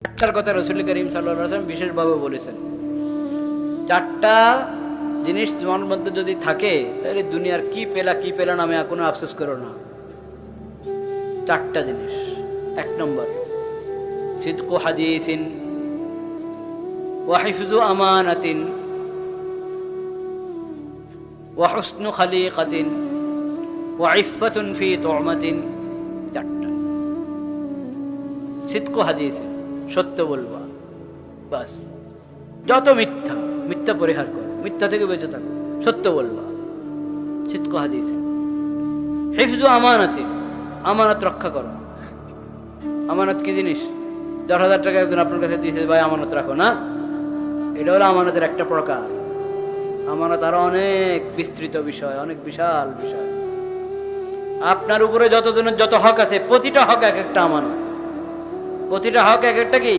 চারটার কথা রসুল করিম সাল্লাল্লাহু আলাইহি ওয়াসাল্লাম বিশেষভাবে বলেছেন। চারটা জিনিস তোমার মধ্যে যদি থাকে তাহলে দুনিয়ার কি পেলা নামে কোনো আফসোস করো না। চারটা জিনিস। এক নম্বর, সিদকু হাদিসিন ওয়া হিফজু আমানাতিন ওয়া হুসনু খালিকাতিন ওয়া ইফফাতুন ফি তু'মাতিন। চারটা। সিদকু হাদিসিন, সত্য বলবা, বাস। যত মিথ্যা, মিথ্যা পরিহার করো, মিথ্যা থেকে বেঁচে থাকো, সত্য বলবা, সিদকু হাদিসিন। হিফজু আমানাতিন, আমানত রক্ষা করো। আমানত কি জিনিস? 10,000 টাকা একজন আপনার কাছে দিয়েছে, ভাই আমানত রাখো, না? এটা হলো আমানতের একটা প্রকার। আমানত আরো অনেক বিস্তৃত বিষয়, অনেক বিশাল বিষয়। আপনার উপরে যতজনের যত হক আছে, প্রতিটা হক এক একটা আমানত, প্রতিটা হক এক একটা কি